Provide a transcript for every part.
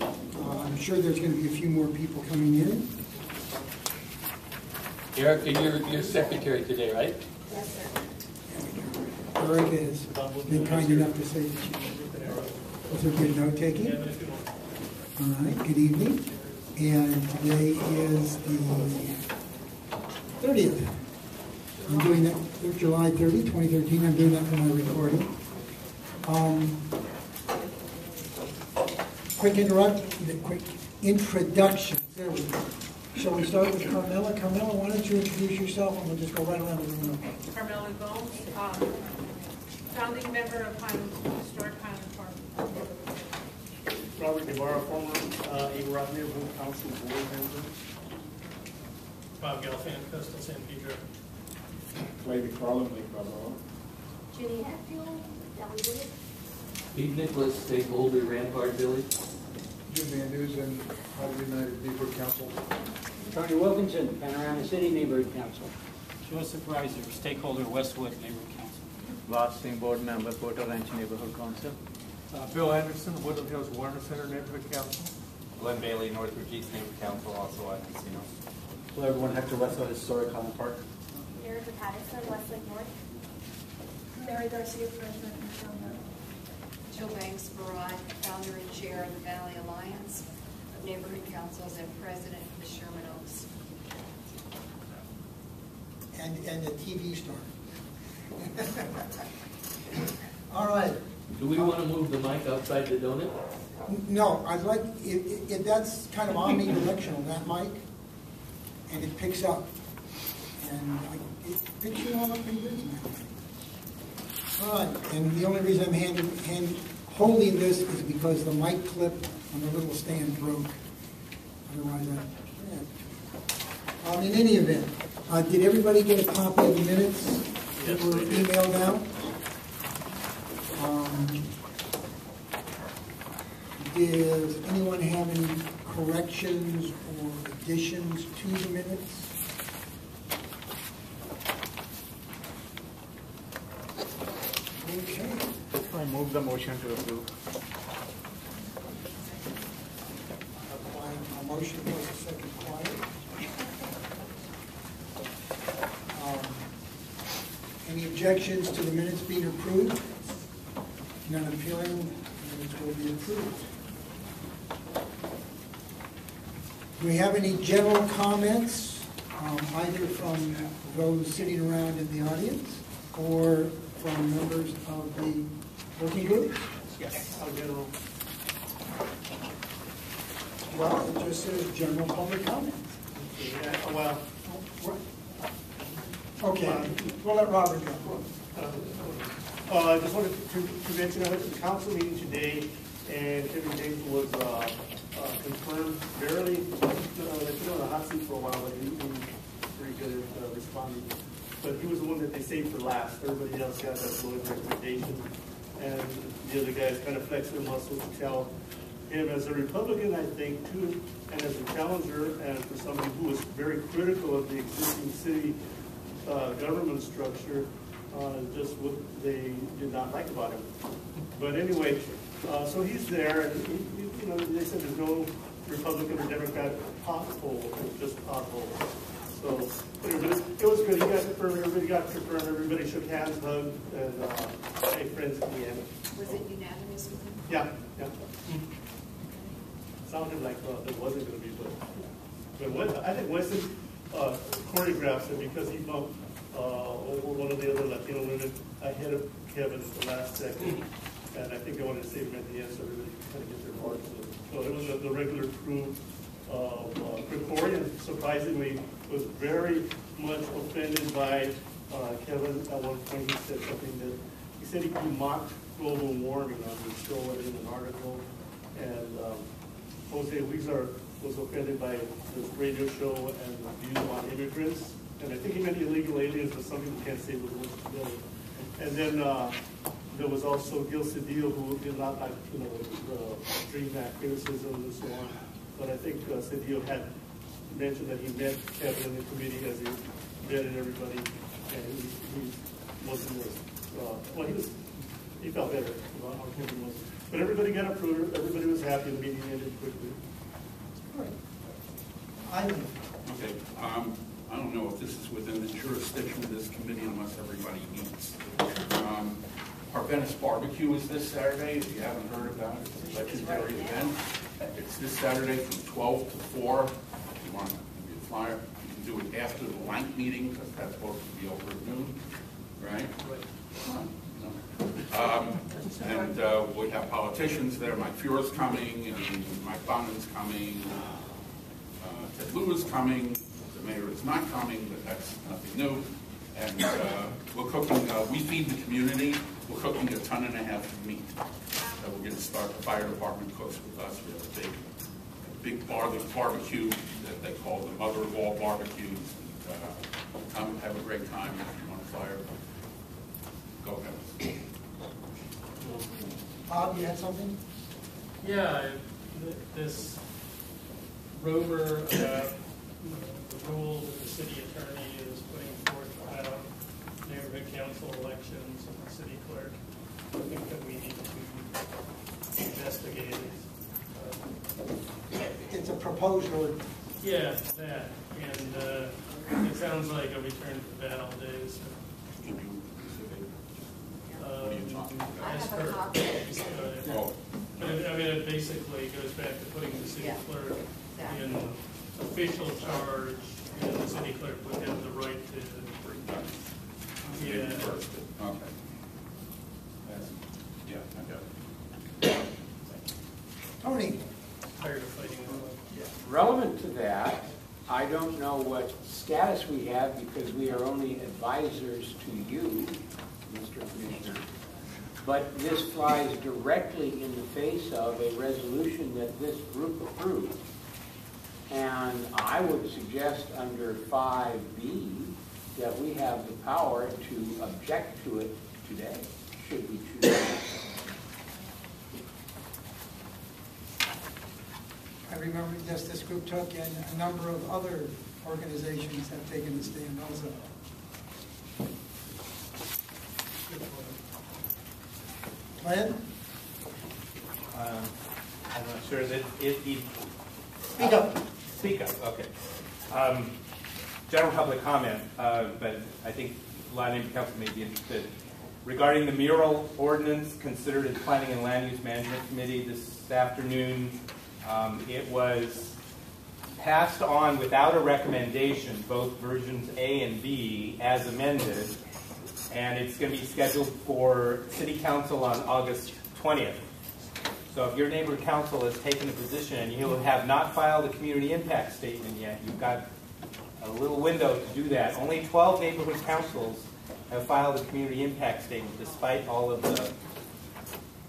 I'm sure there's going to be a few more people coming in. Erica, you're secretary today, right? Yes, sir. Erica has been kind enough to say that she was a good note-taking. All right, good evening. And today is the 30th. I'm doing that July 30, 2013. I'm doing that for my recording. Quick introduction. There we go. Shall we start with Carmela? Carmela, why don't you introduce yourself and we'll just go right around the room. Carmela BONC, founding member of Historic Highland Park. Robert Guevara, former Eagle Rock Neighborhood Council board member. Bob Gelfand, Coastal San Pedro. Clay McFarland, Lake Balboa. Jenny Hatfield, Valley Village. Pete Nicholas, stakeholder, Rampart Village. Jim Van Dusen, Hollywood United Neighborhood Council. Tony Wilkinson, Panorama City Neighborhood Council. Joseph Reiser, stakeholder, Westwood Neighborhood Council. Last Singh, board member, Porter Ranch Neighborhood Council. Bill Anderson, Woodland Hills Awareness Center Neighborhood Council. Glenn Bailey, Northridge East Neighborhood Council, also at Casino. Hello everyone, Hector Westlaw, Historic Highland Park. Erica Patterson, Westlake North. Mary Garcia, President of Shelburne. Jill Banks Barad, founder and chair of the Valley Alliance of Neighborhood Councils and president of the Sherman Oaks. And a TV star. All right. Do we want to move the mic outside the donut? No, I'd like, if that's kind of omnidirectional, that mic, and it picks up. And it picks you all up pretty good tonight. All right, and the only reason I'm holding this is because the mic clip on the little stand broke. Otherwise, in any event, did everybody get a copy of the minutes that were emailed out? Does anyone have any corrections or additions to the minutes? Okay. I move the motion to approve. A motion was a second quiet. Any objections to the minutes being approved? None appealing, minutes will be approved. Do we have any general comments, either from those sitting around in the audience or from members of the working group? Yes. How general? Well, it just says general public comment. Yeah, well. Okay, we'll let Robert go. I just wanted to mention I went to the council meeting today, and Kevin James was confirmed barely. They put him on the hot seat for a while, but he was pretty good at responding. But he was the one that they saved for last. Everybody else got that low recommendation, and the other guys kind of flexed their muscles to tell him as a Republican, I think, too, and as a challenger, and for somebody who was very critical of the existing city government structure, just what they did not like about him. But anyway, so he's there, and they said there's no Republican or Democrat pothole, just pothole. So anyway, it was good. He got confirmed. Everybody got confirmed. Everybody shook hands, hugged, and made friends in the end. Was it unanimous with him? Yeah. Sounded like it wasn't going to be, but I think Weston choreographed it because he bumped one of the other Latino women ahead of Kevin at the last second, and I think they wanted to save him at the end so everybody could kind of get their parts. So it was the regular crew of Krikorian, surprisingly, was very much offended by Kevin. At one point he said something that, he said he mocked global warming on the show and in an article, and Jose Huizar was offended by this radio show and the views on immigrants. And I think he meant illegal aliens, but some people can't say what it was today. And then there was also Gil Cedillo, who did not like, the Dream Act criticism and so on. But I think Cedillo had mentioned that he met Kevin in the committee as he vetted everybody, and he wasn't as, he felt better about how Kevin was. But everybody got approved, everybody was happy, the meeting ended quickly. All right. Ivan? Okay, I don't know if this is within the jurisdiction of this committee unless everybody meets. Our Venice barbecue is this Saturday, if you haven't heard about it, it's a legendary event. It's this Saturday from 12 to 4. If you want to give me a flyer, you can do it after the Lank meeting, because that's supposed to be over at noon, right? And we have politicians there. Mike Fuhr's coming, and Mike Bonnen's coming. Ted Lou is coming. The mayor is not coming, but that's nothing new. And we're cooking. We feed the community. We're cooking 1.5 tons of meat. We're going to start. The fire department cooks with us. We have a big barbecue that they call the mother of all barbecues. Come and have a great time. If you want to fire, go ahead. Bob, you had something? Yeah, this rover about the rule that the city attorney is putting forth about neighborhood council elections and the city clerk. I think that we need to investigate it. It's a proposed ordinance. Yeah, that. And it sounds like a return to battle days. Can you what are you talking about? I As have a per, copy. but it basically goes back to putting the city clerk in official charge, and the city clerk would have the right to bring back. Yeah. First. Okay. Yeah, I got it. Tony? Tired of fighting over it. Relevant to that, I don't know what status we have because we are only advisors to you, Mr. Commissioner. But this flies directly in the face of a resolution that this group approved. And I would suggest under 5B that we have the power to object to it today, should we choose. I remember, yes, this group took, and a number of other organizations have taken the stand also. Glenn? I'm not sure that Speak up. Speak up, okay. General public comment, but I think a lot of neighborhood council may be interested. Regarding the mural ordinance considered in Planning and Land Use Management Committee this afternoon, it was passed on without a recommendation, both versions A and B, as amended, and it's going to be scheduled for City Council on August 20th. So if your neighborhood council has taken a position and you have not filed a community impact statement yet, you've got a little window to do that. Only 12 neighborhood councils have filed a community impact statement, despite all of the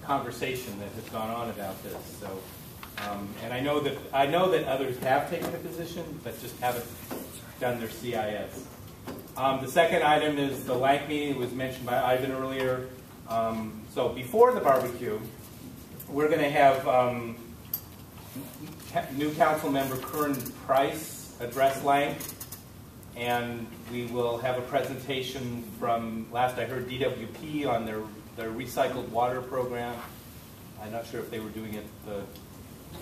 conversation that has gone on about this. So, and I know that others have taken a position, but just haven't done their CIS. The second item is the Lank meeting. It was mentioned by Ivan earlier. So before the barbecue, we're going to have new council member Kern Price address Lank, and we will have a presentation from, last I heard, DWP on their recycled water program. I'm not sure if they were doing it the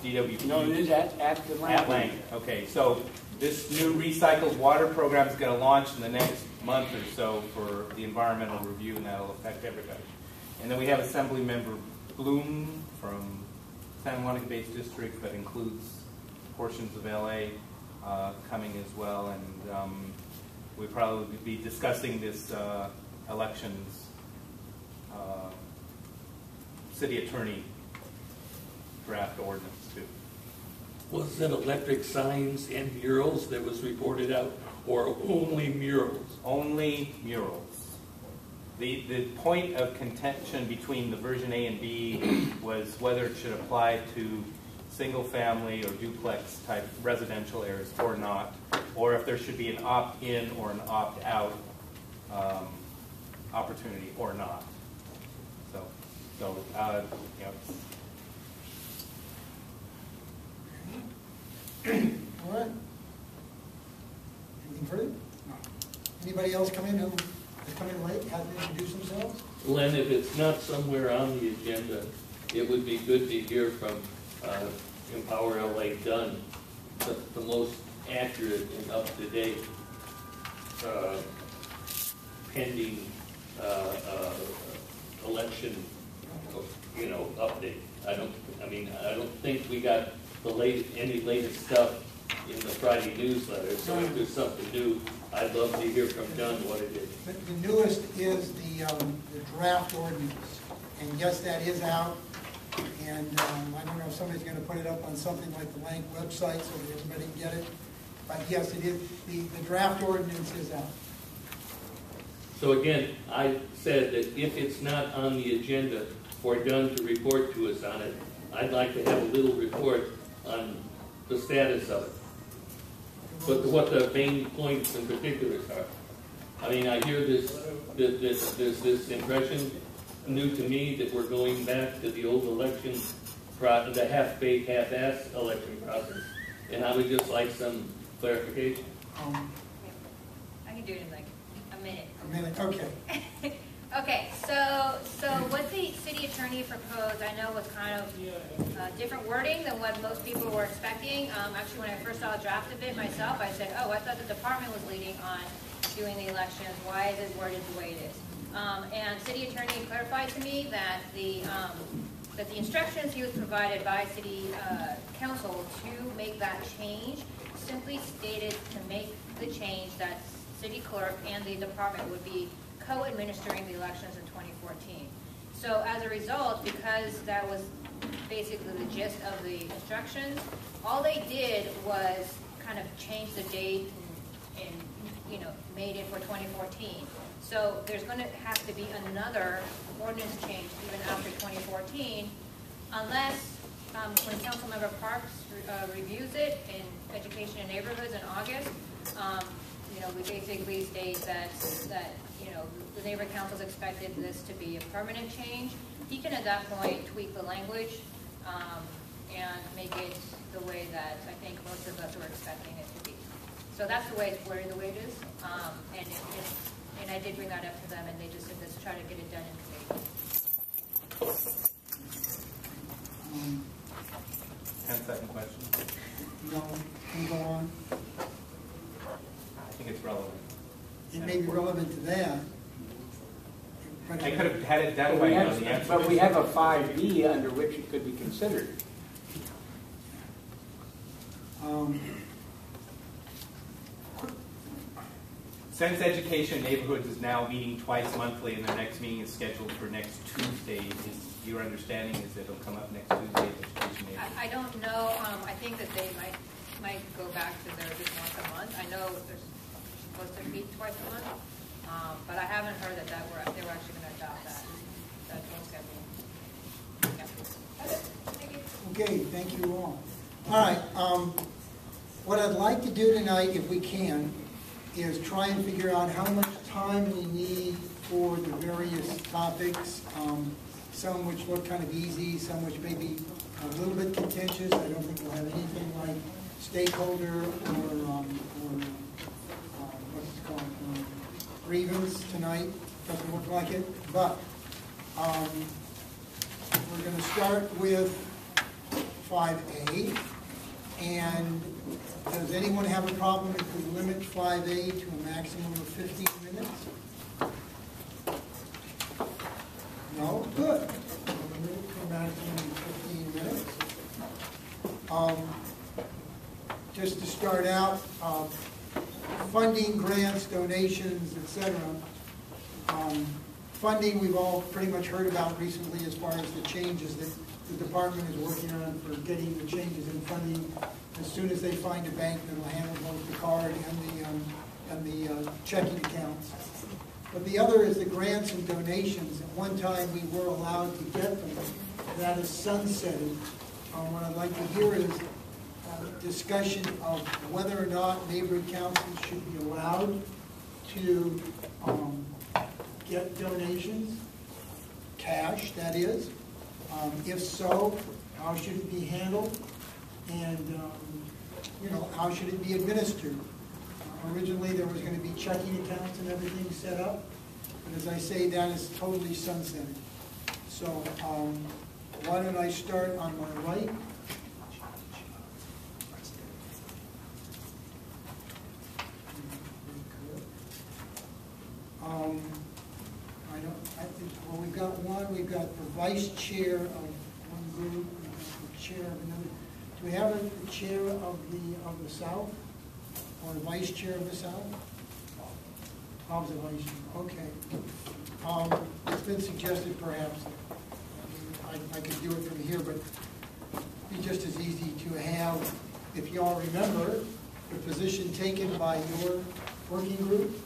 DWP. No, it is at the Lank. At Lank. Okay, so this new recycled water program is going to launch in the next month or so for the environmental review, and that will affect everybody. And then we have Assembly Member Bloom from Santa Monica-based district, but includes portions of LA coming as well, and we'll probably be discussing this elections city attorney draft ordinance too. Was it electric signs and murals that was reported out, or only murals? Only murals. The point of contention between the version A and B was whether it should apply to single-family or duplex-type residential areas or not, or if there should be an opt-in or an opt-out opportunity or not. So you know. All right. Anything further? No. Anybody else come in who has come in late, hasn't introduced themselves? Len, if it's not somewhere on the agenda, it would be good to hear from Empower LA Dunn, the most accurate and up-to-date pending election, update. I don't think we got any latest stuff in the Friday newsletter. So if there's something new, I'd love to hear from Dunn what it is. The newest is the draft ordinance, and yes, that is out. And I don't know if somebody's going to put it up on something like the Lank website so that everybody can get it. But yes, it is. The draft ordinance is out. So again, I said that if it's not on the agenda for Dunn to report to us on it, I'd like to have a little report on the status of it. But what the main points and particulars are. I mean, I hear this impression, new to me, that we're going back to the old election, the half-baked, half-assed election process. And I would just like some clarification. I can do it in like a minute. A minute, okay. Okay, so what the city attorney proposed, I know was kind of different wording than what most people were expecting. Actually, when I first saw a draft of it myself, I said, oh, I thought the department was leading on doing the elections. Why is it worded the way it is? And city attorney clarified to me that the instructions he was provided by city council to make that change simply stated to make the change that city clerk and the department would be co-administering the elections in 2014. So as a result, because that was basically the gist of the instructions, all they did was kind of change the date and made it for 2014. So there's going to have to be another ordinance change even after 2014, unless when Councilmember Parks reviews it in Education and Neighborhoods in August, we basically state that the neighborhood councils expected this to be a permanent change. He can at that point tweak the language and make it the way that I think most of us were expecting it to be. So that's the way it's worded the way it is. And I did bring that up to them, and they just said, let's try to get it done in committee. 10-second question. No, can you go on? I think it's relevant. It may be relevant to that. I could have had it that way on the answer. But we have a 5B under which it could be considered. Since Education Neighborhoods is now meeting twice monthly and their next meeting is scheduled for next Tuesday, is your understanding is that it'll come up next Tuesday at Education Neighborhoods? I don't know. I think that they might go back to their just once a month. I know they're supposed to meet twice a month, but I haven't heard that they were actually going to adopt that whole schedule. Yeah. That's it. Thank you. Okay, thank you all. All right, what I'd like to do tonight, if we can, is try and figure out how much time we need for the various topics, some which look kind of easy, some which may be a little bit contentious. I don't think we'll have anything like stakeholder or what's it called, grievance tonight. Doesn't look like it, but we're going to start with 5A. And does anyone have a problem if we limit 5A to a maximum of 15 minutes? No? Good. We'll limit it to a maximum of 15 minutes. Just to start out, funding, grants, donations, etc. Funding we've all pretty much heard about recently as far as the changes that the department is working on for getting the changes in funding. As soon as they find a bank that will handle both the card and the checking accounts. But the other is the grants and donations. At one time we were allowed to get them. That is sunsetted. What I'd like to hear is a discussion of whether or not neighborhood councils should be allowed to get donations, cash that is. If so, how should it be handled? And, how should it be administered? Originally, there was going to be checking accounts and everything set up. But as I say, that is totally sunsetted. So why don't I start on my right? Well, we've got one, we've got the vice chair of one group, the chair of another. Do we have the chair of the South? Or the vice chair of the South? Tom's the vice chair, okay. It's been suggested perhaps, I could do it from here, but it'd be just as easy to have, if you all remember, the position taken by your working group.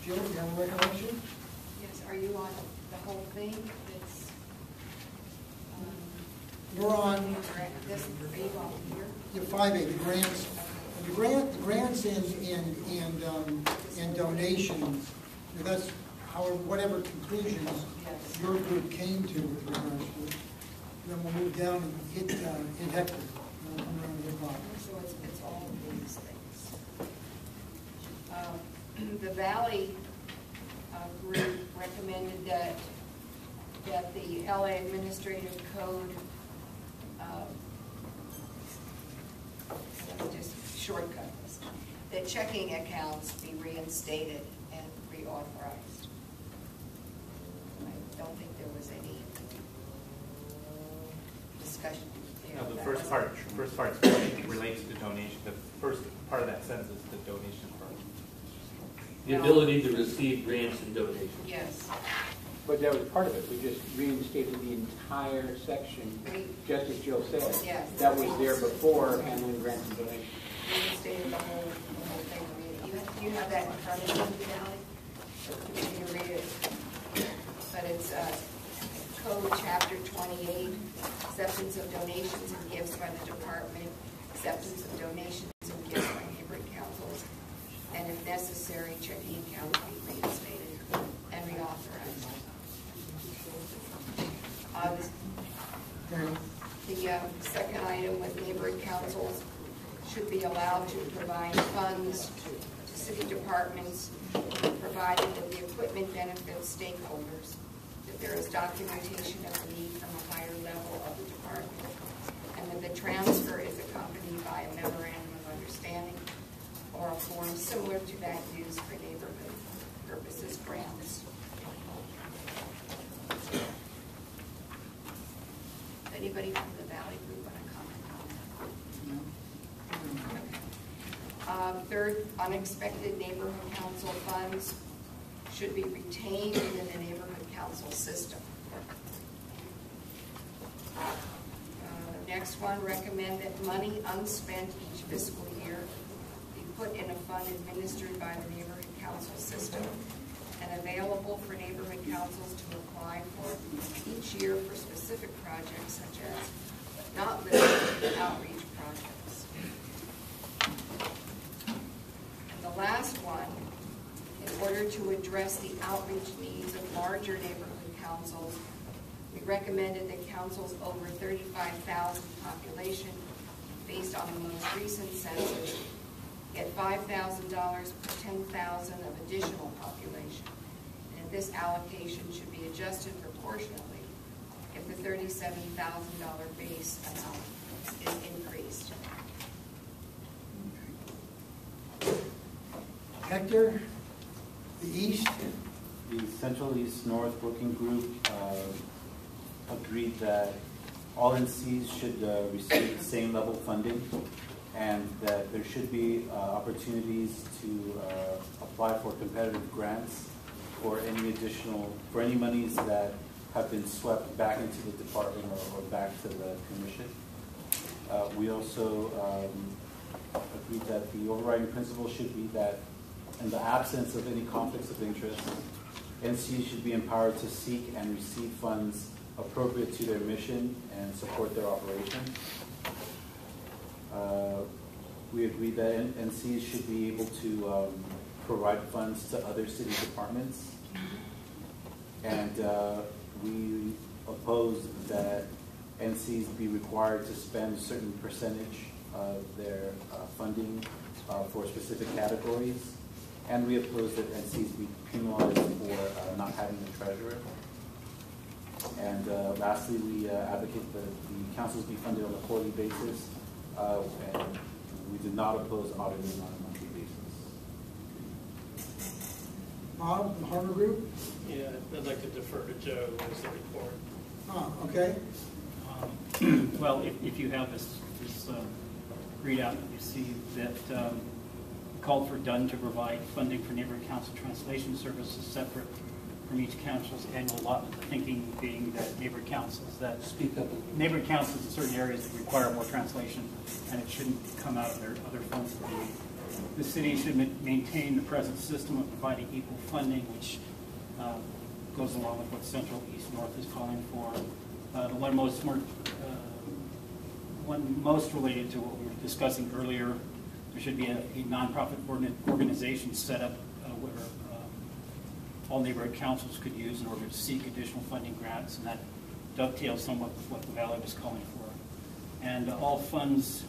Jill, do you have a recollection? Yes, are you on the whole thing? It's, We're on this, are you on here? the 5A, the grants. The grants and donations. That's whatever conclusions your group came to with regards to it. Then we'll move down and hit Hector. So it's all of these things. The Valley group recommended that the LA Administrative Code, let me just shortcut this, that checking accounts be reinstated and reauthorized. I don't think there was any discussion there. No, the first part relates to donation. The first part of that sentence is the donation part. The ability to receive grants and donations. Yes. But that was part of it. We just reinstated the entire section, just as Jill said. Yes. That was there before handling grants and donations. Reinstated the whole thing. You have that in front of you, Valley? You can read it. But it's Code Chapter 28, acceptance of donations and gifts by the department, acceptance of donations and gifts by neighboring councils, and if necessary, checking accounts be reinstated and reauthorized. The second item with neighboring councils should be allowed to provide funds to city departments, provided that the equipment benefits stakeholders, that there is documentation of the need from a higher level of the department, and that the transfer is accompanied by a memorandum of understanding or a form similar to that used for neighborhood purposes grants. Anybody from the Valley Group want to comment on that? Third, unexpected neighborhood council funds should be retained within the neighborhood council system. Next one, recommend that money unspent each fiscal year be put in a fund administered by the neighborhood council system and available for neighborhood councils to apply for each year for specific projects such as, but not limited to, outreach projects. And the last one, in order to address the outreach needs of larger neighborhood councils, we recommended that councils over 35,000 population, based on the most recent census, get $5,000 per 10,000 of additional population. And this allocation should be adjusted proportionally if the $37,000 base amount is increased. Hector, the East. The Central East North Working Group agreed that all NCs should receive the same level funding, and that there should be opportunities to apply for competitive grants for any monies that have been swept back into the department or back to the commission. We also agreed that the overriding principle should be that in the absence of any conflicts of interest, NCs should be empowered to seek and receive funds appropriate to their mission and support their operation. We agreed that NCs should be able to provide funds to other city departments. And we opposed that NCs be required to spend a certain percentage of their funding for specific categories. And we opposed that NCs be penalized for not having a treasurer. And lastly, we advocate that the councils be funded on a quarterly basis, and we do not oppose auditing on a monthly basis. Bob, the Harbor Group? Yeah, I'd like to defer to Joe as the report. Oh, okay. Well, if you have this readout, you see that called for Dunn to provide funding for neighborhood council translation services separate from each council's annual allotment. The thinking being that neighborhood councils in certain areas that require more translation, and it shouldn't come out of their other funds. The city should maintain the present system of providing equal funding, which goes along with what Central East North is calling for. The one most related to what we were discussing earlier, there should be a nonprofit organization set up where all neighborhood councils could use in order to seek additional funding grants, and that dovetails somewhat with what the Valley was calling for. And all funds,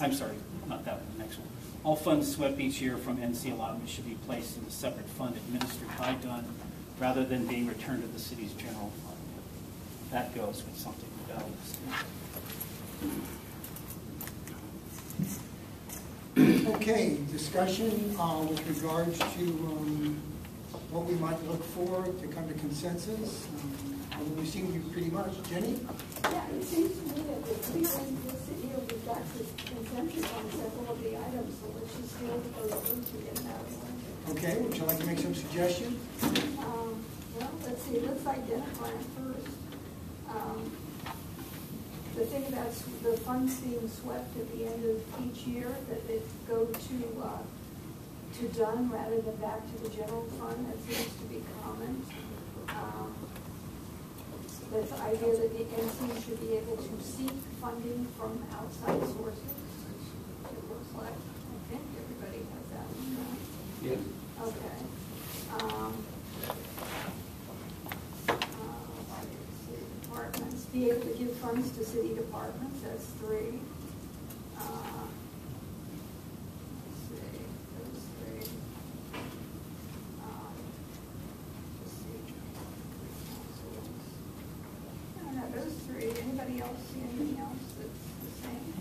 I'm sorry, not that one, the next one. All funds swept each year from NC allotments should be placed in a separate fund administered by Dunn rather than being returned to the city's general fund. That goes with something the Valley was saying. Okay, discussion with regards to what we might look for to come to consensus. We seem to be pretty much. Jenny? Yeah, it seems to me that if we bring this here, we've got this consensus on several of the items, so let's just deal with those things to get that one. Okay, would you like to make some suggestions? Well, let's see, let's identify it first. The thing about the funds being swept at the end of each year, that they go to Dunn rather than back to the general fund, that seems to be common. This idea that the NC should be able to seek funding from outside sources. It looks like, I think everybody has that one, right? Yes. Okay. Departments, be able to give funds to city departments, that's 3. Let's see, those 3. Let's see. I don't know, those 3. Anybody else see anything else that's the same?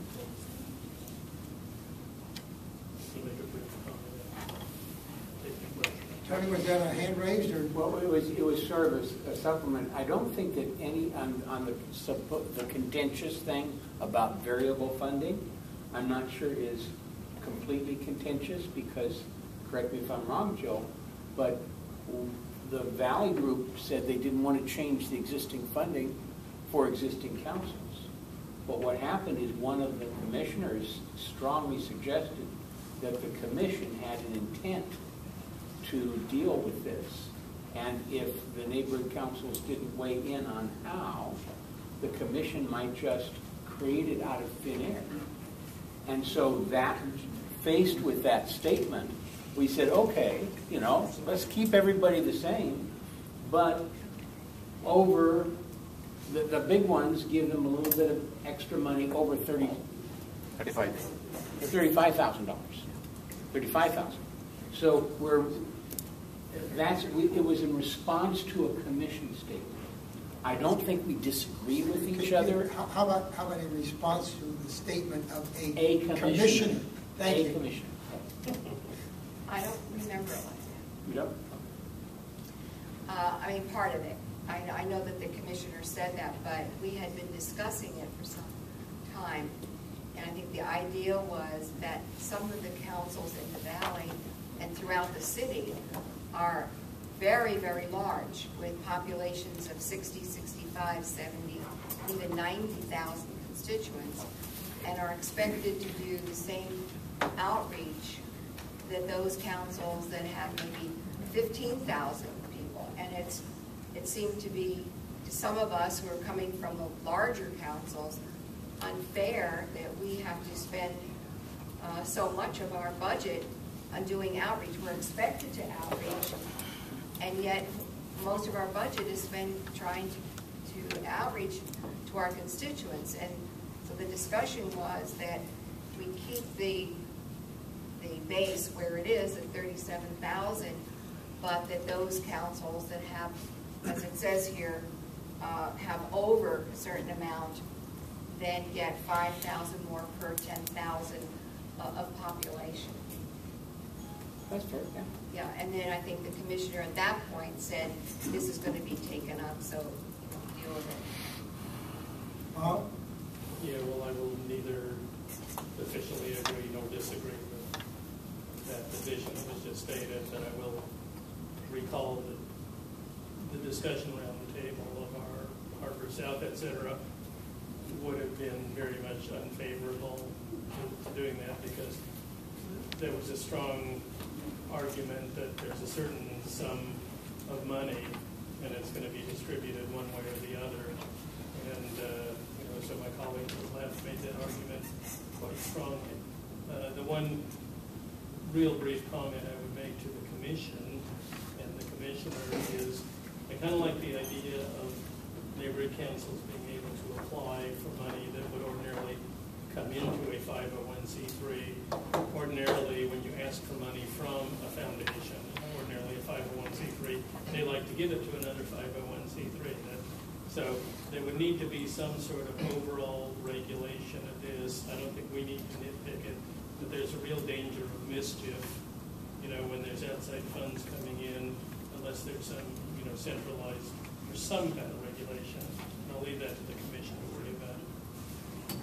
Tony, was that a hand raised or? Well, it was sort of a supplement. I don't think that any on the contentious thing about variable funding, I'm not sure is completely contentious because, correct me if I'm wrong, Joe, but the Valley Group said they didn't want to change the existing funding for existing councils. But what happened is one of the commissioners strongly suggested that the commission had an intent to deal with this, and if the neighborhood councils didn't weigh in on how, the commission might just create it out of thin air. And so that, faced with that statement, we said, okay, let's keep everybody the same, but over the big ones, give them a little bit of extra money over $35,000. $35,000. So it was in response to a commission statement. I don't think we disagree with each other. How about in response to the statement of a commissioner? Thank you. Commissioner. I don't remember it like that. You don't? I mean, part of it. I know that the commissioner said that, but we had been discussing it for some time. And I think the idea was that some of the councils in the valley and throughout the city are very, very large, with populations of 60, 65, 70, even 90,000 constituents, and are expected to do the same outreach that those councils that have maybe 15,000 people. And it seemed to be, to some of us who are coming from the larger councils, unfair that we have to spend so much of our budget on doing outreach. We're expected to outreach, and yet most of our budget is spent trying to outreach to our constituents. And so the discussion was that we keep the base where it is at 37,000, but that those councils that have, as it says here, have over a certain amount, then get 5,000 more per 10,000 of population. That's fair, yeah. Yeah, and then I think the commissioner at that point said, this is going to be taken up, so deal with it. Yeah, well, I will neither officially agree nor disagree with that position that was just stated, but I will recall that the discussion around the table of our Harbor South, et cetera, would have been very much unfavorable to doing that, because there was a strong argument that there's a certain sum of money and it's going to be distributed one way or the other. And so my colleague to the left made that argument quite strongly. The one real brief comment I would make to the commission and the commissioner is I kind of like the idea of neighborhood councils being able to apply for money that would ordinarily come into a 501c3. Ordinarily, when you ask for money from a foundation, ordinarily a 501c3, they like to give it to another 501c3. So there would need to be some sort of overall regulation of this. I don't think we need to nitpick it, but there's a real danger of mischief, when there's outside funds coming in, unless there's some, centralized or some kind of regulation. And I'll leave that to the commission to worry about it.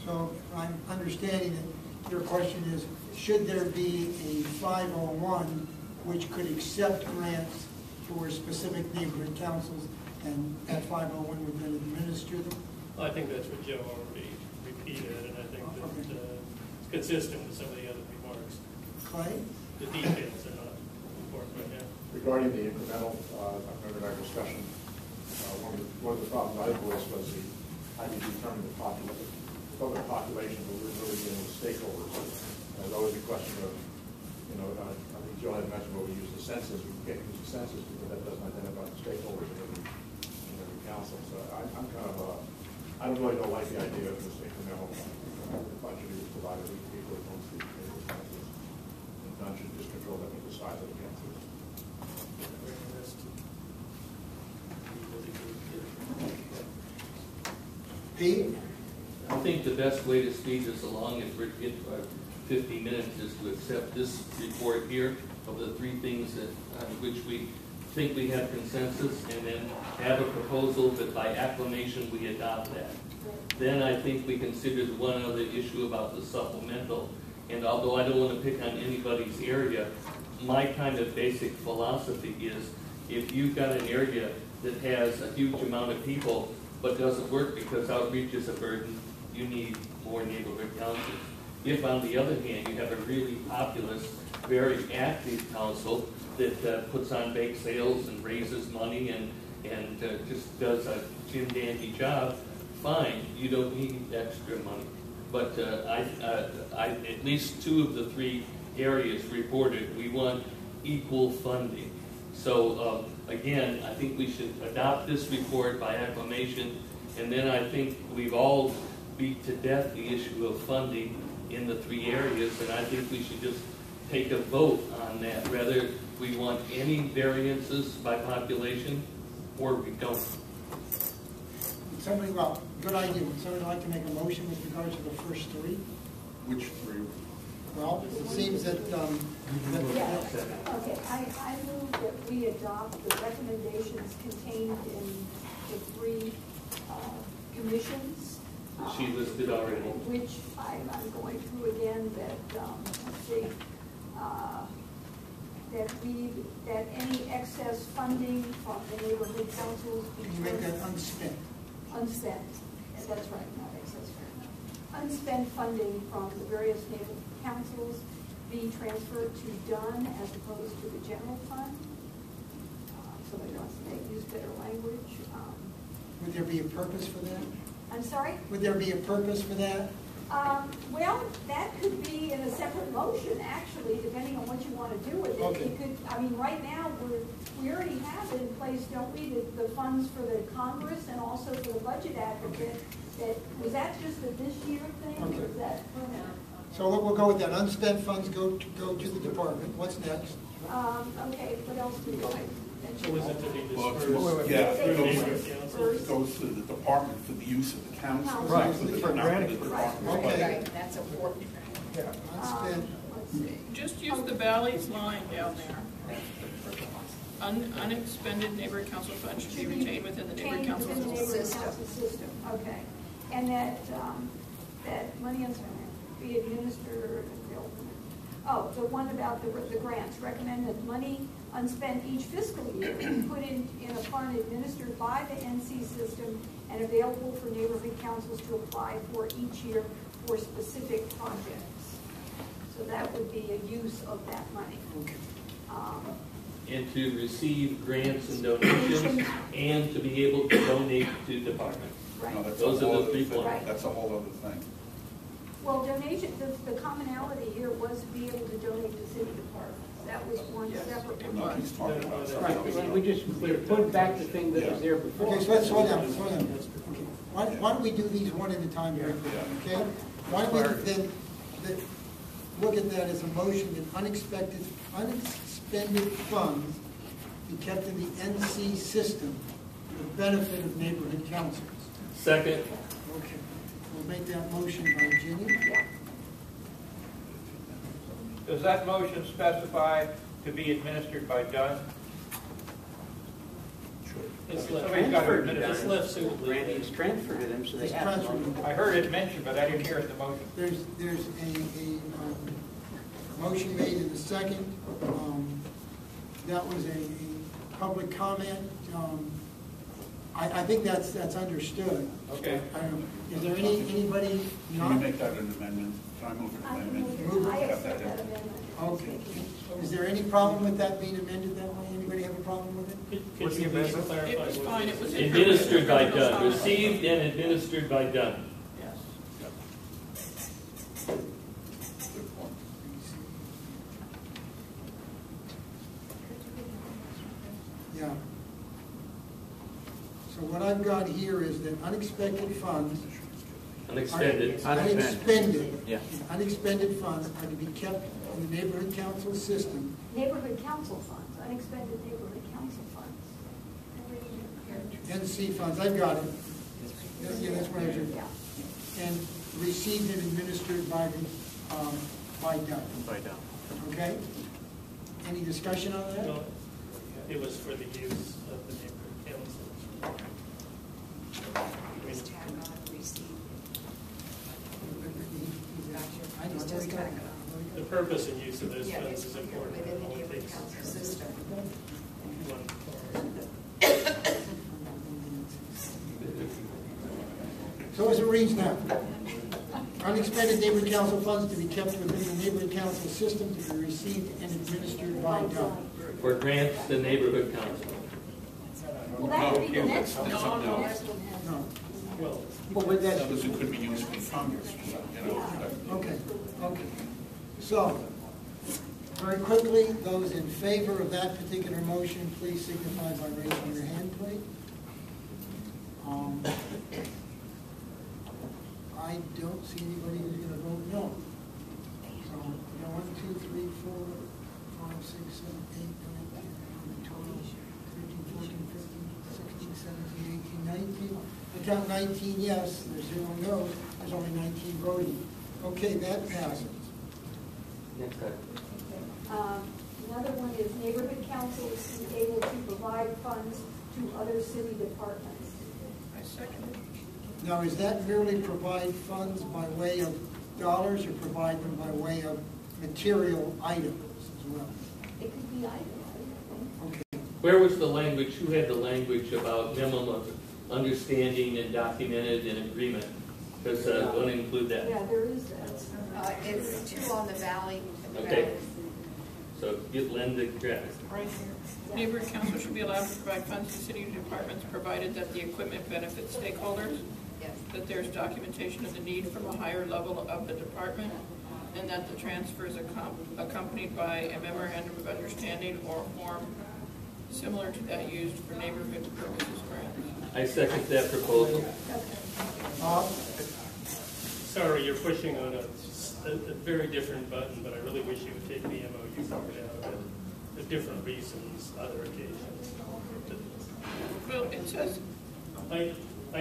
So if I'm understanding that your question is, should there be a 501 which could accept grants for specific neighborhood councils, and that 501 would then administer them? Well, I think that's what Joe already repeated, and I think that it's consistent with some of the other remarks. Clay? The details are not important right now. Regarding the incremental, I remember our discussion, one of the problems I voiced was how do you determine the population, but we're really dealing with stakeholders. There's always a question of, I think Joe had mentioned where we use the census. We can't use the census because that doesn't identify the stakeholders in every council. So I'm kind of, I don't really like the idea of this incremental budget is provided to people who don't see the councils. And none should just control them with the size of the councils. Pete? I think the best way to speed this along, if we're getting 50 minutes, is to accept this report here of the three things that on which we think we have consensus, and then have a proposal that by acclamation we adopt that. Then I think we consider the one other issue about the supplemental. And although I don't want to pick on anybody's area, my kind of basic philosophy is if you've got an area that has a huge amount of people but doesn't work because outreach is a burden, you need more neighborhood councils. If, on the other hand, you have a really populous, very active council that puts on bake sales and raises money and just does a Jim Dandy job, fine, you don't need extra money. But at least two of the three areas reported, we want equal funding. So again, I think we should adopt this report by acclamation, and then I think we've all beat to death the issue of funding in the three areas, and I think we should just take a vote on that, whether we want any variances by population or we don't. Somebody, well, good idea. Would somebody like to make a motion with regard to the first three? Which three? Well, it seems that, Yes. Okay, I move that we adopt the recommendations contained in the three commissions. She listed already. Which I'm going through again, that, let's see, that any excess funding from the neighborhood councils be you make that unspent. Unspent, that's right, not excess funding. Unspent funding from the various neighborhood councils be transferred to Dunn as opposed to the general fund. Somebody wants to use better language. Would there be a purpose for that? I'm sorry? Would there be a purpose for that? Well, that could be in a separate motion, actually, depending on what you want to do with it. Okay. It could, I mean, right now, we already have in place, don't we, the funds for the Congress and also for the budget advocate. Okay. Was that just a this year thing? Okay. Or is that permanent? So we'll go with that. Unspent funds go to the department. What's next? Okay, what else do we like? So is it to be Well, dispersed? yeah, through it neighborhood councils? goes to the department for the use of the council. Right. Not for the department. Okay. Right, that's important. Unspent. Let's see. Just use the Valley's line down there. Unexpended neighborhood council funds should be retained within the neighborhood council Within the neighborhood system. council system, okay. And that, that money be administered, oh, the one about the grants, recommend that money unspent each fiscal year be put in a fund administered by the NC system and available for neighborhood councils to apply for each year for specific projects. So that would be a use of that money. Okay. And to receive grants and donations, and to be able to donate to departments. Right. No, that's Those a are whole the other 3 thing. points. That's a whole other thing. Well, donation, the commonality here was to be able to donate to city departments. That was one separate No, one. he's talking about Right, something. we just put back the thing that was there before. Okay, so let's slow down, slow down. Okay. Why don't we do these one at a time very quickly, okay? Why don't we then look at that as a motion that unexpended funds be kept in the NC system for the benefit of neighborhood councils? Second. Okay, we'll make that motion by Ginny. Does that motion specify to be administered by Dunn? It's Somebody's got to left, admit it. it's left suitably. Randy's transferred to them, so they It's have to. transferred. I heard it mentioned, but I didn't hear it in the motion. There's a motion made in the second. That was a public comment. I think that's understood. Okay. Is there anybody Can you not? make that an amendment? Can I move an I amendment? Move it. I Have accept that that in. amendment. Okay. Is there any problem with that being amended that way? Anybody have a problem with it? Could you please clarify? It was fine, it was in her- Administered by it was Dunn, on- received and administered by Dunn. Yes. Good point. Yeah. So what I've got here is that unexpected funds. Unexpended. Unexpended. Yeah. Unexpended funds are to be kept in the neighborhood council system. Neighborhood council funds, unexpended neighborhood council funds. NC funds, I've got it. Yeah, that's what I was. Yeah. And received and administered by Dunn. By Dunn. Okay? Any discussion on that? Well, it was for the use of the neighborhood councils. Just tag on receipt. I know, I've already got it. The purpose and use of those Yeah, funds it's is important. within the All neighborhood things council system. So as it reads now, unexpended neighborhood council funds to be kept within the neighborhood council system to be received and administered by Dunn. For grants to neighborhood council. Well, that would be the No, next one. that's something No, else. No. Well, Well, but that's, Because it could be used for Congress, you know. okay, okay. So, very quickly, those in favor of that particular motion, please signify by raising your hand, please. I don't see anybody who's going to vote no. So, we got 1, 2, 3, 4, 5, 6, 7, 8, 9, 10, 11, 12, 13, 14, 15, 16, 17, 18, 19. I count 19 yes, there's 0 no, there's only 19 voting. Okay, that passes. Next item. Another one is neighborhood councils be able to provide funds to other city departments. I second it. Now, is that merely provide funds by way of dollars or provide them by way of material items as well? It could be either, I think. Okay. Where was the language, who had the language about minimum of understanding and documented and agreement? Because I want to include that. Yeah, there is that. It's 2 on the Valley. Okay. So get Len to grab it. Right here. Neighborhood council should be allowed to provide funds to city departments provided that the equipment benefits stakeholders, Yes. that there's documentation of the need from a higher level of the department, and that the transfer is accompanied by a memorandum of understanding or form similar to that used for neighborhood purposes grants. I second that proposal. sorry, you're pushing on a very different button, but I really wish you would take the MOU part out of it. different reasons, other occasions. Well, it says, I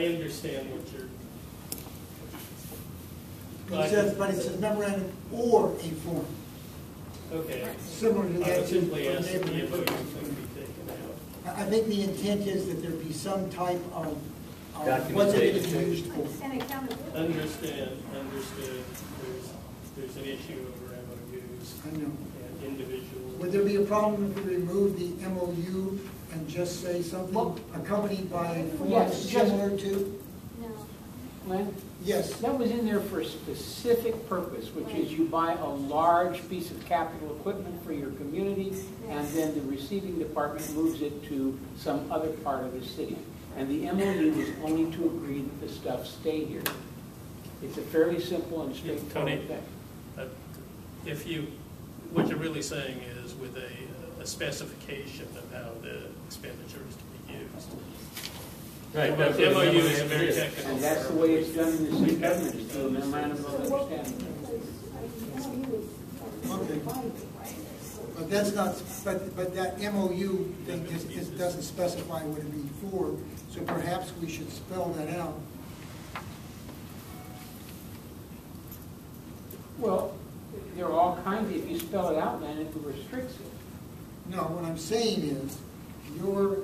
understand what you're. But it says memorandum or a form. Okay. Similar to I that. would simply ask that the neighborhood MOU program. thing be taken out. I think the intent is that there be some type of what's it Documentation. used for. And accountability. Understood. There's an issue over MOUs I know. and individuals. Would there be a problem if we remove the MOU and just say something accompanied by a form Yes, similar to? No. Lynn? Yes. That was in there for a specific purpose, which is you buy a large piece of capital equipment for your community, and then the receiving department moves it to some other part of the city. And the MOU is only to agree that the stuff stay here. It's a fairly simple and straightforward Tony, thing. if you, what you're really saying is with a specification of how the expenditure is to be used. Right, The that's what MOU is a memorandum very is. technical. And that's the way it's done in the city government, it's through a memorandum of understanding. Okay. But that's not, but that MOU thing doesn't specify what it be for, so perhaps we should spell that out. Well, there are all kinds, if you spell it out, then it restricts it. No, what I'm saying is, your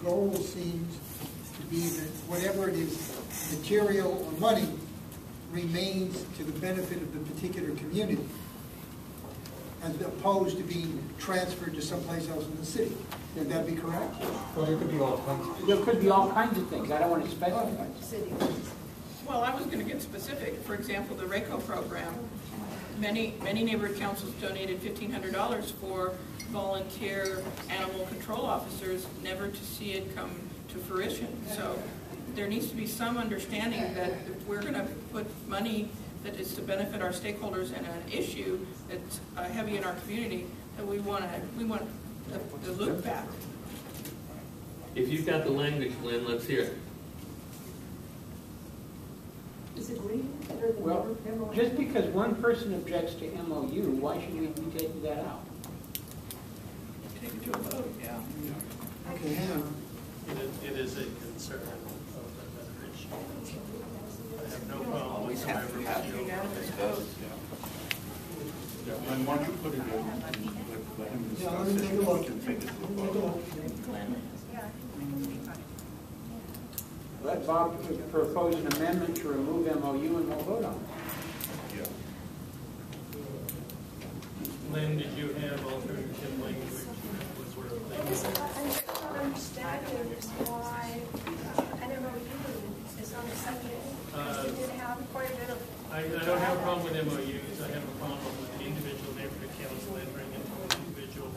goal seems to be that whatever it is, material or money, remains to the benefit of the particular community, as opposed to being transferred to someplace else in the city. Would that be correct? Well, there could be all kinds. There could be all kinds of things, I don't want to specify. well, I was going to get specific. For example, the RACO program, many neighborhood councils donated $1,500 for volunteer animal control officers, never to see it come to fruition. So there needs to be some understanding that if we're going to put money that is to benefit our stakeholders in an issue that's heavy in our community, that we want the look back. If you've got the language, Lynn, let's hear it. Is it reading or the Well, MOU? just because one person objects to MOU, why should we be taking that out? Take it to a vote, yeah. Okay, hang on. It is a concern of another issue. I have no problem Always have whatsoever to have with the unanimous overall. votes. And why don't you put it in, let him Yeah, let discuss me it, take a look. we can take it to a Take a vote. look. Let Bob propose an amendment to remove MOU and we'll vote on it. Yeah. Lynn, did you have alternative language that was worth I just don't understand why an MOU is on the subject. Because we did have quite a bit of. I don't have a problem with MOUs. I have a problem with the individual neighborhood council entering into an individual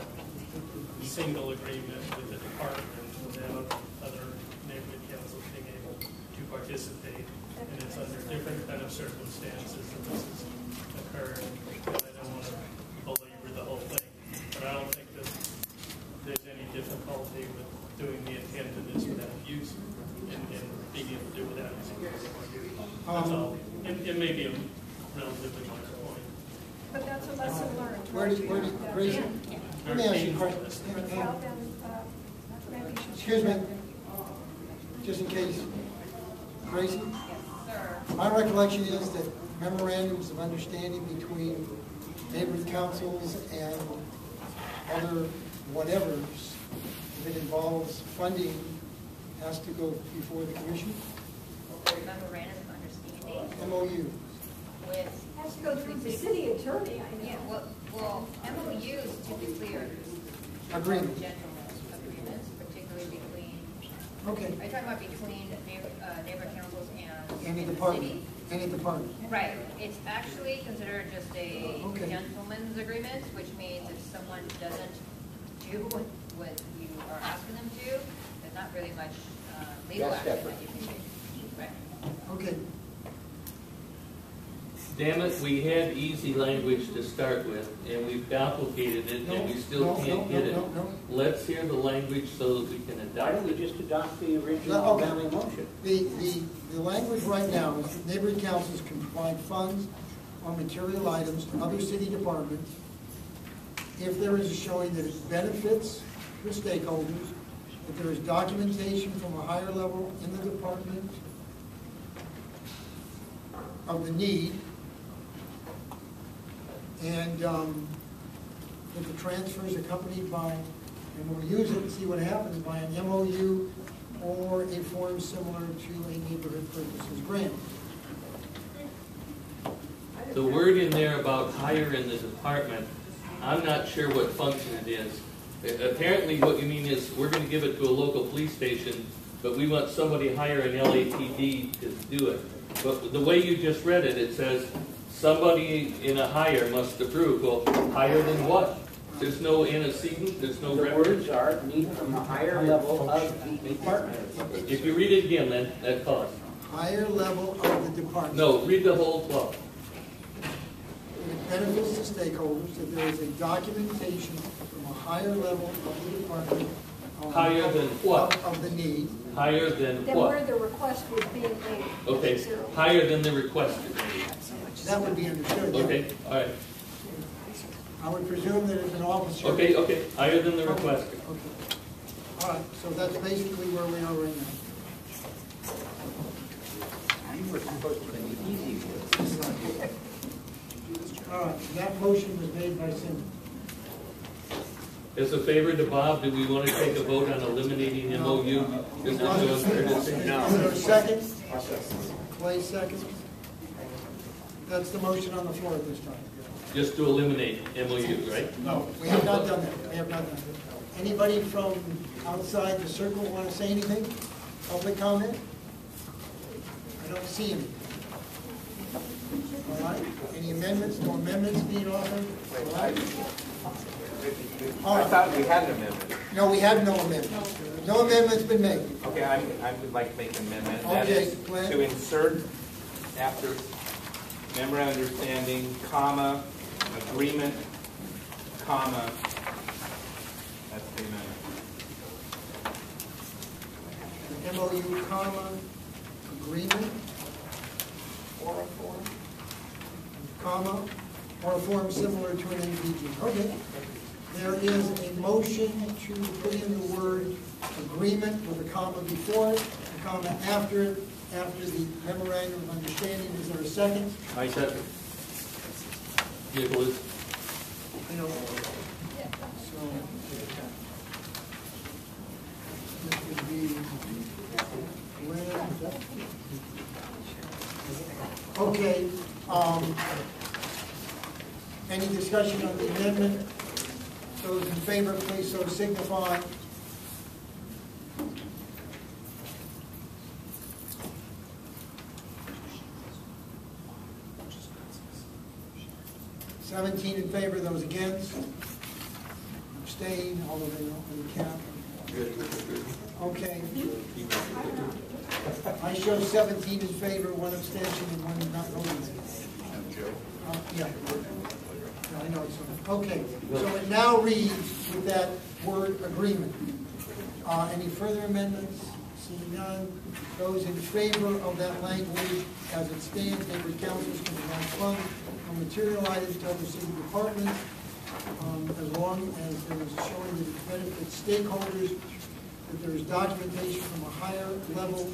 single agreement with the department without other neighborhood councils being able to participate. And it's under different kind of circumstances that this has occurred. And I don't want to belabor the whole thing, but I don't think that there's any difficulty with doing the intent of this without use and being able to do without using the MOU. That's all. It may be a relatively minor point. But that's a lesson learned. Gracie, let me ask you a question. Without them, maybe you should. Excuse me, just in case. Gracie? My recollection is that memorandums of understanding between neighborhood councils and other whatevers, if it involves funding, has to go before the commission? Memorandum of understanding MOU. with. Has to go through the city attorney, I know. Yeah, well, MOUs, to be clear, Agreement. general agreements, particularly between. Okay. Are you talking about between neighbor councils and Any the department, city? any department. Right, it's actually considered just a Okay. gentleman's agreement, which means if someone doesn't do what you are asking them to, there's not really much legal That's action separate. that you can take. Right. Okay. Damn it, we had easy language to start with, and we've complicated it, and we still can't get it. No. Let's hear the language so that we can Why adopt don't we it. just adopt the original Okay. amending motion? The language right now is that neighborhood councils can provide funds or material items to other city departments if there is a showing that it benefits the stakeholders, that there is documentation from a higher level in the department of the need, and that the transfer is accompanied by, and we'll use it and see what happens, by an MOU or a form similar to a neighborhood purposes grant. The word in there about higher in the department, I'm not sure what function it is. Apparently what you mean is we're going to give it to a local police station, but we want somebody higher in LAPD to do it. But the way you just read it, it says somebody in a higher must approve. Well, higher than what? There's no antecedent, there's no reference. The words are need from a higher level of the department. If you read it again, then that cause. Higher level of the department. No, read the whole clause. It benefits the stakeholders that there is a documentation from a higher level of the department. Higher than what? Of the need. Higher than Then what? where the request was being made. Okay, higher than the requested. That would be understood. Yeah. Okay, all right. I would presume that it's an officer. Okay, higher than the requested. Okay. All right, so that's basically where we are right now. You were supposed to be easy with it. All right, that motion was made by Cindy. As a favor to Bob, do we want to take a vote on eliminating MOU? Is there no Is there a second? Clay seconds. That's the motion on the floor at this time. Just to eliminate MOU, right? No. We have not done that. We have not done that. Anybody from outside the circle want to say anything? Public comment? I don't see any. All right. Any amendments? No amendments being offered? All right. I thought we had an amendment. No, we have no amendments. No amendments been made. Okay, I would like to make an amendment. That Okay, is Glenn. to insert after memorandum of understanding, comma, agreement, comma, that's the amendment. MOU, comma, agreement, Or a form. comma, or a form similar to an NPG. Okay. There is a motion to put in the word agreement with a comma before it, a comma after it, after the memorandum of understanding. Is there a second? I second. Nicholas? You know, so this would be okay. Any discussion on the amendment? Those in favor, please so signify. (17) in favor, those against? Abstain, although they don't really count. Okay. I show 17 in favor, 1 abstention, and 1 not voting. Yeah. I know it's okay. So it now reads with that word agreement. Any further amendments? Seeing none. Those in favor of that language as it stands, neighborhood councils can provide funds or material items to other city departments, as long as there is showing that it benefits stakeholders, that there is documentation from a higher level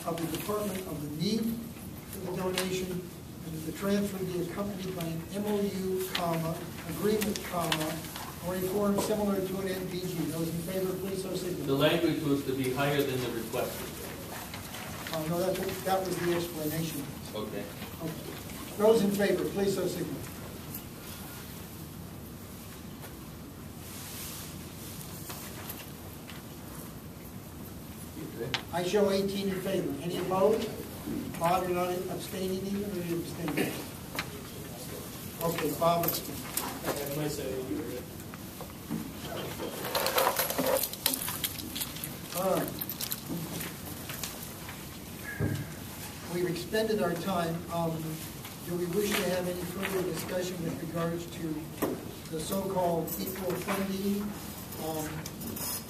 of the department of the need for the donation, and that the transfer be accompanied by an MOU, comma, agreement, comma, or a form similar to an NPG. Those in favor, please so signify. The language was to be higher than the requested. No, that was the explanation. Okay. Those in favor, please so signify. I show 18 in favor. Any opposed? Bob, you're not abstaining even, or you abstaining? Okay, Bob abstained. I might say you were good. All right. We've extended our time. Do we wish to have any further discussion with regards to the so-called equal funding?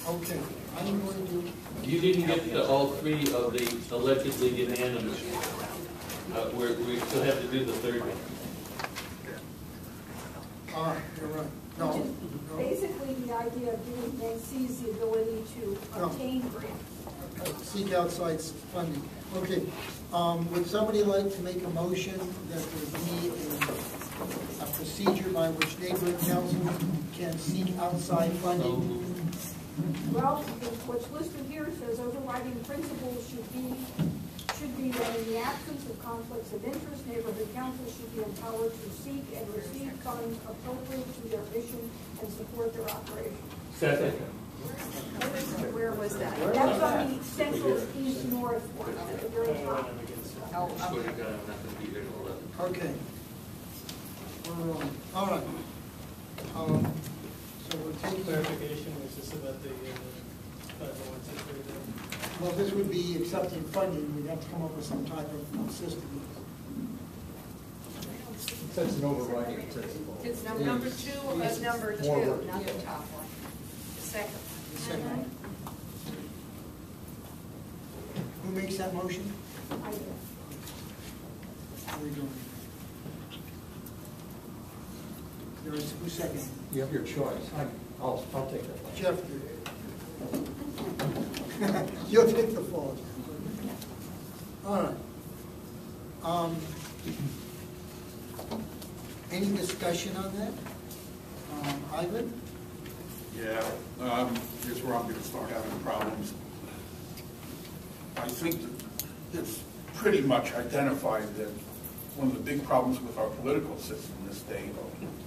Okay, I'm going to... You didn't get to all 3 of the allegedly unanimous. We still have to do the third one. You're right. No, Which is no. basically the idea of giving NCs the ability to obtain grants. Seek outside funding. Okay, would somebody like to make a motion that there be a procedure by which neighborhood councils can seek outside funding? Well, what's listed here says overriding principles should be that in the absence of conflicts of interest, neighborhood councils should be empowered to seek and receive funds appropriate to their mission and support their operation. Second. Where was that? That's on the central east north one at the very top. Oh, Swear to God, I'm not going to be here till 11. Okay. We're on. All right. So we're taking. Clarification was just about the 501c3 there. Well, this would be accepting funding. We'd have to come up with some type of system. That's an overriding principle. It's number two, number two, not the top one. The second. The second one. Who makes that motion? I do. How are we doing? There is, who's second? You have your choice. I'll take that one. Jeff. You'll take the fall. All right. Any discussion on that? Ivan? Yeah, here's where I'm going to start having problems. I think that it's pretty much identified that one of the big problems with our political system this day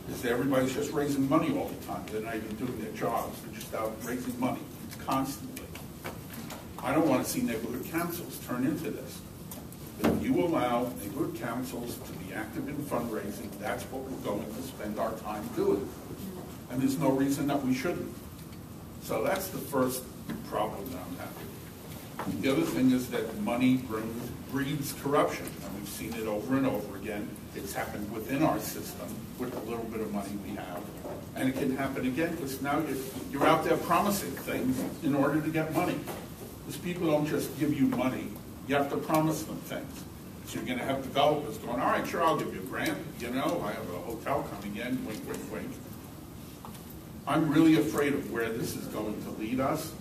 is that everybody's just raising money all the time. They're not even doing their jobs. They're just out raising money constantly. I don't want to see neighborhood councils turn into this. If you allow neighborhood councils to be active in fundraising, that's what we're going to spend our time doing. And there's no reason that we shouldn't. So that's the first problem that I'm having. The other thing is that money breeds corruption, and we've seen it over and over again. It's happened within our system with the little bit of money we have, and it can happen again because now you're out there promising things in order to get money. Because people don't just give you money, you have to promise them things. So you're going to have developers going, all right, sure, I'll give you a grant. You know, I have a hotel coming in, wink, wink, wink. I'm really afraid of where this is going to lead us.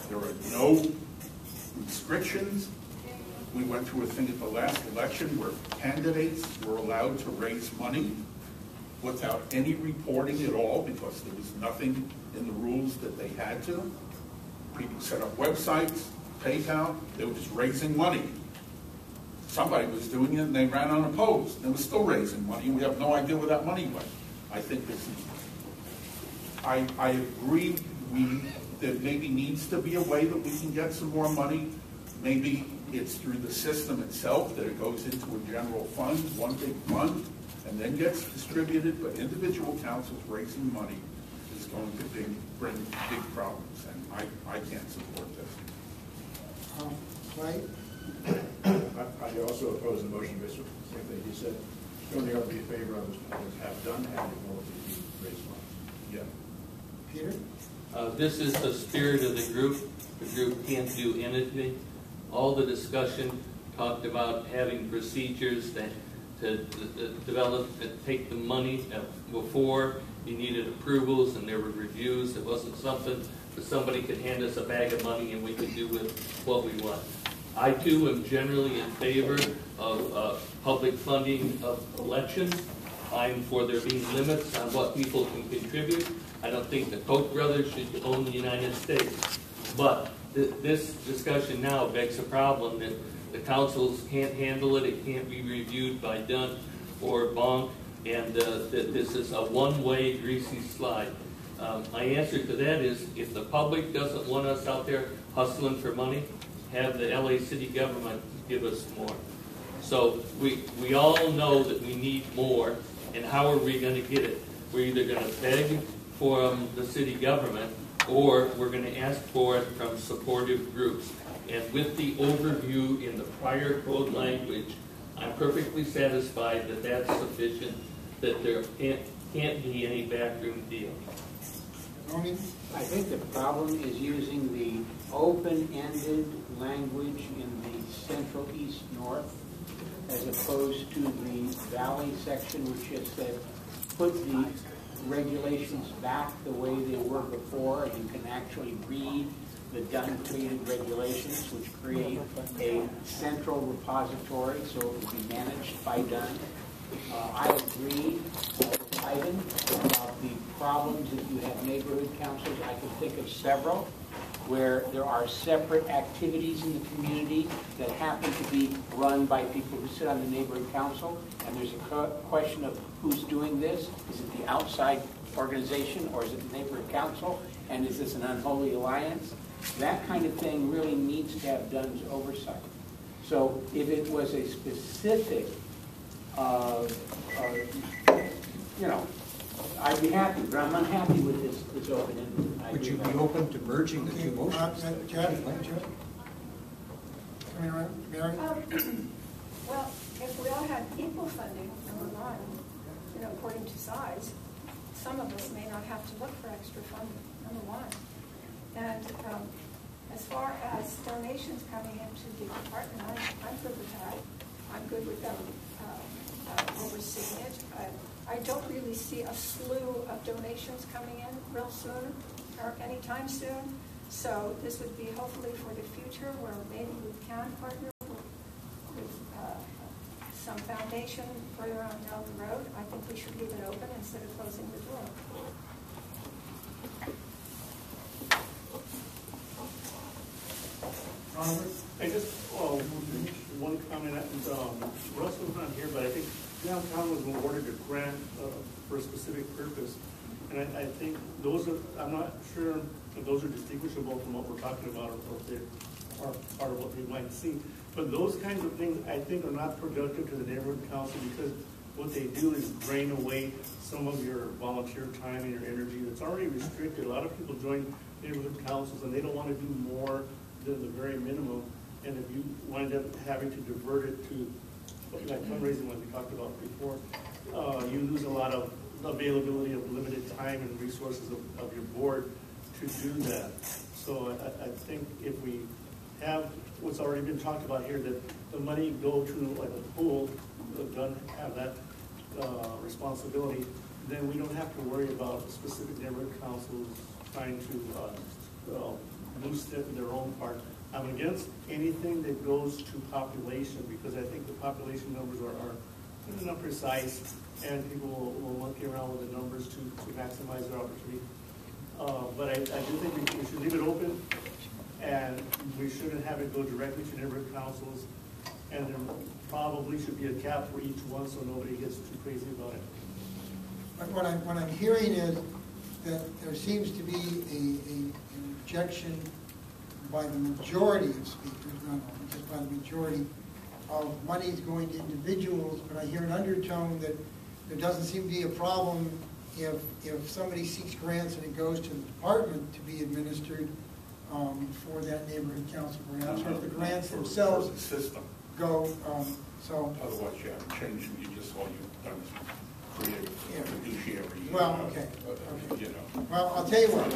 There are no restrictions. We went through a thing at the last election where candidates were allowed to raise money without any reporting at all because there was nothing in the rules that they had to. People set up websites, PayPal, they were just raising money. Somebody was doing it and they ran unopposed. They were still raising money and we have no idea where that money went. I think this is, I agree there maybe needs to be a way that we can get some more money. Maybe it's through the system itself that it goes into a general fund, one big fund, and then gets distributed, but individual councils raising money is going to bring big problems, and I can't support this. Right? I also oppose the motion based on the same thing he said. The only other be in favor of is have done have the ability to raise money. Yeah. Peter? This is the spirit of the group. The group can't do anything. All the discussion talked about having procedures to develop, take the money before you needed approvals and there were reviews. It wasn't something that somebody could hand us a bag of money and we could do with what we want. I too am generally in favor of public funding of elections. I'm for there being limits on what people can contribute. I don't think the Koch brothers should own the United States. But this discussion now begs a problem that the councils can't handle it. It can't be reviewed by DUNT or BONC, and that this is a one-way greasy slide. My answer to that is if the public doesn't want us out there hustling for money, have the LA city government give us more. So we all know that we need more, and how are we going to get it? We're either going to beg from the city government or we're going to ask for it from supportive groups. And with the overview in the prior code language, I'm perfectly satisfied that that's sufficient, that there can't be any backroom deal. I think the problem is using the open-ended language in the central east north as opposed to the valley section which just said put the regulations back the way they were before, and you can actually read the Dunn-created regulations, which create a central repository, so it will be managed by Dunn. I agree with Ivan about the problems if you have neighborhood councils. I can think of several where there are separate activities in the community that happen to be run by people who sit on the neighborhood council, and there's a question of who's doing this. Is it the outside organization, or is it the neighborhood council, and is this an unholy alliance? That kind of thing really needs to have Dunn's oversight. So if it was a specific, I'd be happy, but I'm unhappy with this open-ended. Would you be open to merging the two motions? Jeff? Coming around, Mary? Well, if we all had equal funding, number one, according to size, some of us may not have to look for extra funding, number one. And as far as donations coming into the department, I'm good with that. I'm good with them overseeing it. I don't really see a slew of donations coming in real soon or anytime soon. So this would be hopefully for the future where maybe we can partner with some foundation further on down the road. I think we should leave it open instead of closing the door. I just, one comment, Russell's not here, but I think downtown was awarded a grant for a specific purpose. And I think those are, I'm not sure if those are distinguishable from what we're talking about, or if they are part of what we might see. But those kinds of things, I think, are not productive to the neighborhood council, because what they do is drain away some of your volunteer time and your energy that's already restricted. A lot of people join neighborhood councils and they don't want to do more than the very minimum. And if you wind up having to divert it to like fundraising, like we talked about before, you lose a lot of availability of limited time and resources of your board to do that. So I think if we have what's already been talked about here, that the money go to like a pool, doesn't have that responsibility, then we don't have to worry about specific neighborhood councils trying to boost their own part. I'm against anything that goes to population, because I think the population numbers are not precise, and people will monkey around with the numbers to maximize their opportunity. But I do think we should leave it open, and we shouldn't have it go directly to neighborhood councils, and there probably should be a cap for each one so nobody gets too crazy about it. But what I'm hearing is that there seems to be an objection by the majority of speakers, not only just by the majority, of monies going to individuals, but I hear an undertone that there doesn't seem to be a problem if somebody seeks grants and it goes to the department to be administered for that neighborhood council perhaps, or if the grants themselves for the system go, so. Otherwise you haven't changed it, you just all you've done is create a fiduciary. Well, okay. Well, I'll tell you what,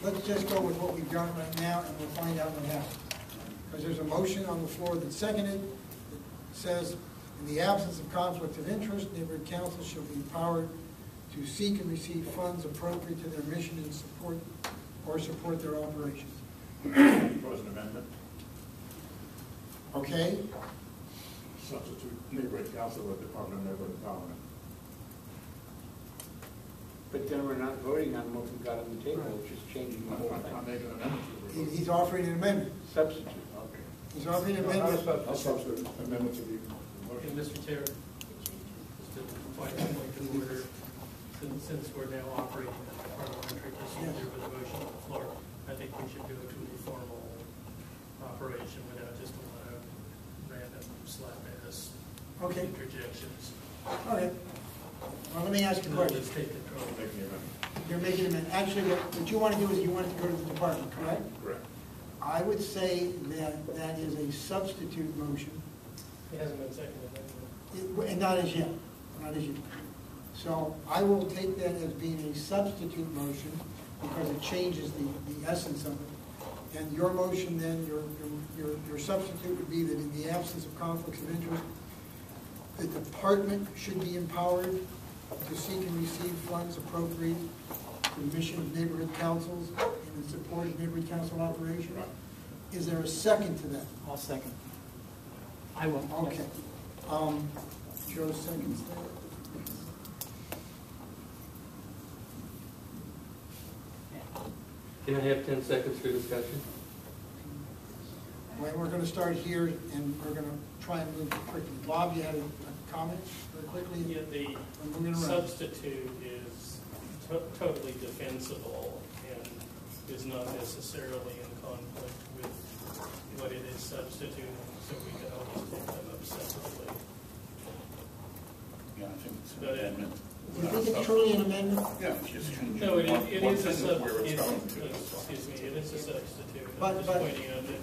let's just go with what we've done right now, and we'll find out what happens. Because there's a motion on the floor that's seconded that says, in the absence of conflict of interest, neighborhood councils shall be empowered to seek and receive funds appropriate to their mission and support their operations. Propose an amendment. Okay. Substitute neighborhood council with Department of Neighborhood Empowerment. But then we're not voting on what we've got on the table, which is changing the whole thing. I'm making an amendment. He's offering an amendment. Substitute. Okay. He's offering an amendment. I'll substitute amendment to the motion. And Mr. Chair, just to point of order, since we're now operating a parliamentary procedure with a motion on the floor, I think we should go to a formal operation without just a lot of random slap-ass interjections. All right. Well, let me ask you a question. Let's take control. You're making an amendment. Actually, what you want to do is you want it to go to the department, correct? Correct. I would say that that is a substitute motion. It hasn't been seconded. And not as yet. Not as yet. So I will take that as being a substitute motion because it changes the essence of it. And your motion then, your substitute would be that in the absence of conflicts of interest, the department should be empowered to seek and receive funds appropriate to the mission of neighborhood councils and in support of neighborhood council operations. Is there a second to that? I'll second. I will. Okay. Joe seconds that. Can I have 10 seconds for discussion? Well, we're going to start here, and we're going to try and move quickly. Bob, you had a comment very quickly? Yeah, the substitute is totally defensible and is not necessarily in conflict with what it is substituting, so we can always take them up separately. Yeah, I think it's an But amendment. You think it's truly an amendment? Yeah, it's just changing. No, it is a substitute. it is a substitute. But- I'm just pointing out that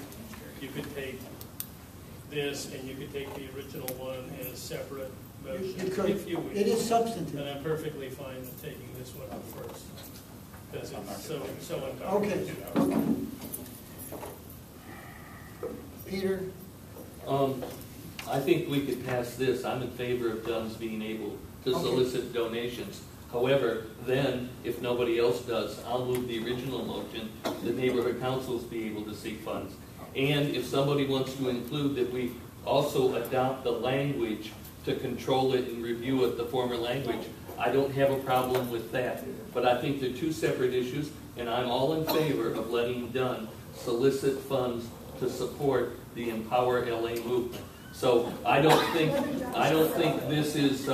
you could take this and you could take the original one as separate motion You could. if you wish. It is substantive. And I'm perfectly fine with taking this one up first, because it's so Okay. uncomfortable. Peter? I think we could pass this. I'm in favor of Dunn's being able to solicit donations. However, then, if nobody else does, I'll move the original motion, the neighborhood councils be able to seek funds. And if somebody wants to include that we also adopt the language to control it and review it, the former language, I don't have a problem with that. But I think they're two separate issues, and I'm all in favor of letting Dunn solicit funds to support the Empower LA movement. So I don't think this is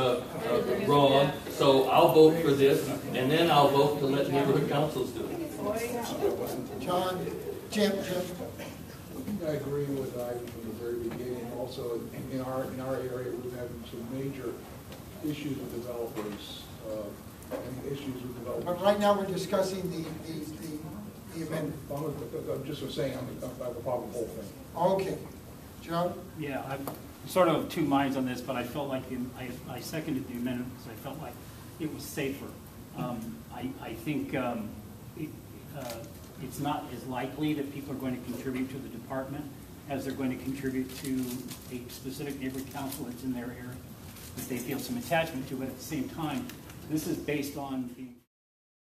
wrong. So I'll vote for this, and then I'll vote to let neighborhood councils do it. John? Jim? I agree with Ivan from the very beginning. Also, in our area, we've had some major issues with developers, and issues with developers. But right now, we're discussing the amendment. I'm just saying, I'm a problem with the whole thing. Okay. Joe? Yeah, I'm sort of of two minds on this, but I felt like I seconded the amendment because I felt like it was safer. I think it's not as likely that people are going to contribute to the department as they're going to contribute to a specific neighborhood council that's in their area, that they feel some attachment to. But at the same time, this is based on the